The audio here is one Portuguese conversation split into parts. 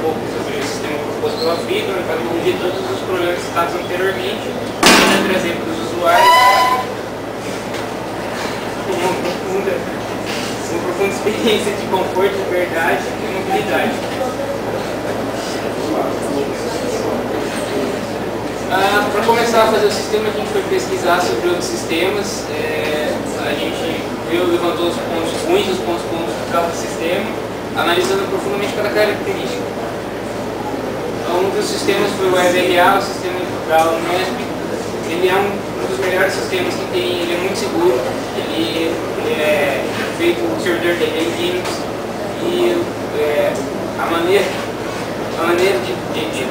pouco sobre o sistema proposto pela FICA, para corrigir todos os problemas citados anteriormente, e trazer para os usuários uma profunda experiência de conforto, liberdade e mobilidade. Para começar a fazer o sistema, a gente foi pesquisar sobre outros sistemas. A gente levantou os pontos ruins e os pontos bons de cada sistema, analisando profundamente cada característica. Um dos sistemas foi o WebRA, o sistema da Unesp. Ele é um dos melhores sistemas que tem, ele é muito seguro, ele é feito, o servidor dele é em Linux, e a maneira de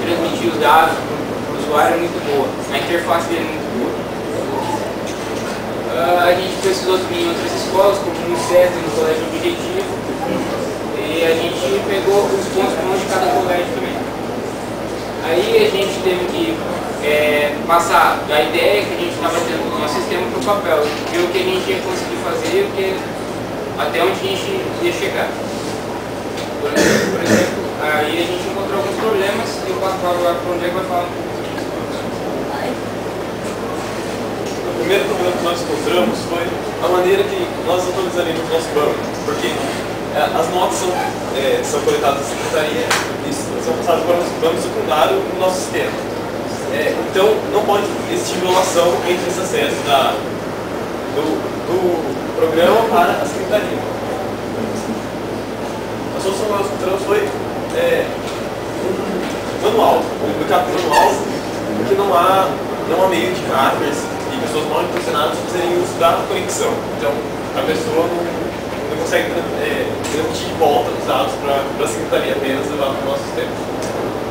transmitir os dados para o usuário é muito boa, a interface dele é muito boa. A gente precisou em outras escolas, como no CES e no Colégio Objetivo, e a gente pegou os pontos bons de cada colégio também. Aí a gente teve que passar a ideia que a gente estava tendo do nosso sistema para o papel, ver o que a gente ia conseguir fazer, até onde a gente ia chegar. Por exemplo, aí a gente encontrou alguns problemas e eu passo para o André que vai falar um pouco. O primeiro problema que nós encontramos foi a maneira que nós atualizaremos o nosso banco, porque as notas são coletadas na secretaria e são passadas para o banco secundário no nosso sistema. Então, não pode existir violação entre esse acesso do programa para a secretaria. A solução que nós encontramos foi um manual, um aplicativo manual, porque não há meio de hackers e pessoas mal intencionadas fazerem uso da conexão. Então, a pessoa não consegue transmitir de volta os dados para a secretaria, apenas levar para o nosso sistema.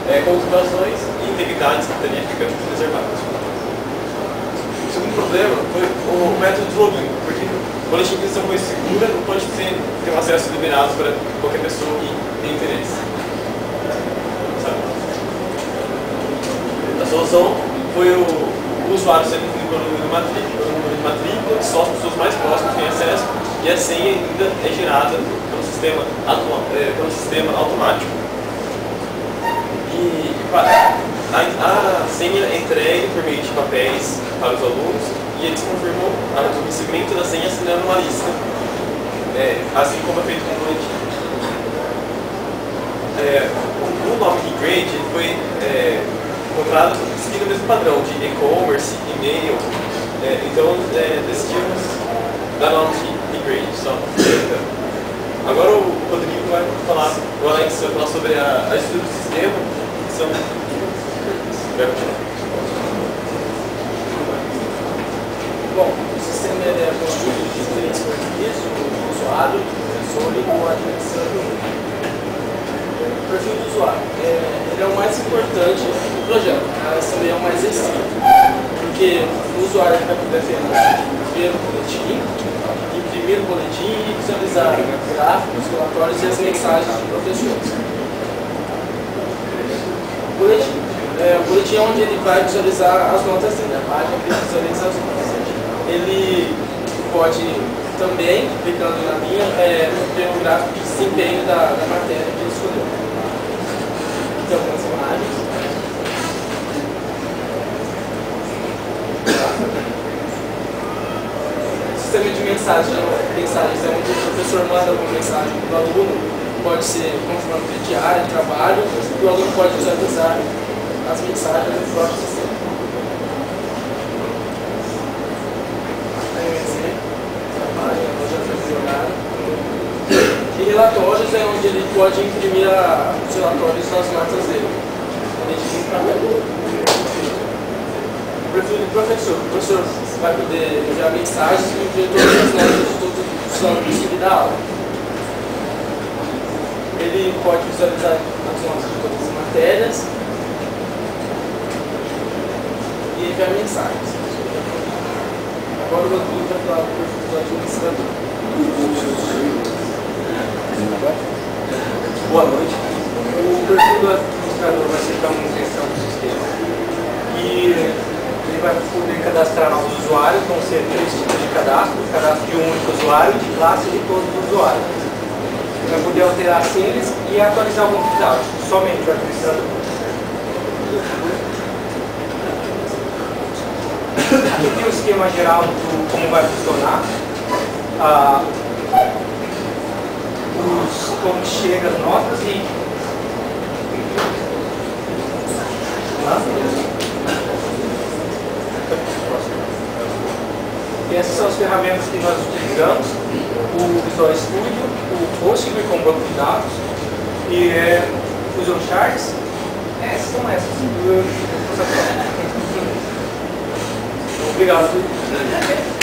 Configurações e integridade da secretaria ficam preservadas. O segundo problema foi o método de login, porque o boletim de aquisição foi segura, não pode ter um acesso liberado para qualquer pessoa que tem interesse. A solução foi o usuário sendo definido pelo número de matrícula, que só as pessoas mais próximas têm acesso, e a senha ainda é gerada pelo sistema automático. E a senha é entregue por meio de papéis para os alunos, e eles confirmam o recebimento da senha assinando uma lista, assim como é feito com o boletim. O nome Grade foi encontrado seguindo o mesmo padrão de e-commerce, e-mail, então decidimos dar nome de Grade só. Agora o Rodrigo vai falar, o Alex vai falar sobre a estrutura do sistema, que são... Bom, o sistema é construído de diferentes perfis, o usuário, o professor e o administrador. O perfil do usuário ele é o mais importante do projeto, mas também é o mais restrito, porque o usuário vai poder ver o boletim, imprimir o boletim e visualizar gráficos, relatórios e as mensagens do professor. O boletim é onde ele vai visualizar as notas dele, a página que ele visualiza as notas. Ele pode também, clicando na linha, ver o gráfico de desempenho da matéria que ele escolheu. Tem algumas imagens. Sistema de mensagens é onde o professor manda uma mensagem para o aluno, pode ser confirmando de diário, de trabalho, e o aluno pode visualizar as mensagens do próprio sistema. E relatórios é onde ele pode imprimir os relatórios das notas dele. O perfil do professor. O professor vai poder enviar mensagens e imprimir todas as notas de todos os alunos que ele dá aula. Ele pode visualizar as notas de todas as matérias e enviar mensagens. Agora o Rodrigo vai falar do perfil do administrador. Boa noite. O perfil do administrador vai ser para a manutenção do sistema. E ele vai poder cadastrar novos usuários, vão ser 3 tipos de cadastro: cadastro de um único usuário e de classe de todos os usuários. para poder alterar cenas e atualizar o banco de dados, somente o administrador. Aqui tem o esquema geral de como vai funcionar, como chega as notas e essas são as ferramentas que nós utilizamos, o Visual Studio, o Postgre como banco de dados e Fusion Charts. São essas. Obrigado.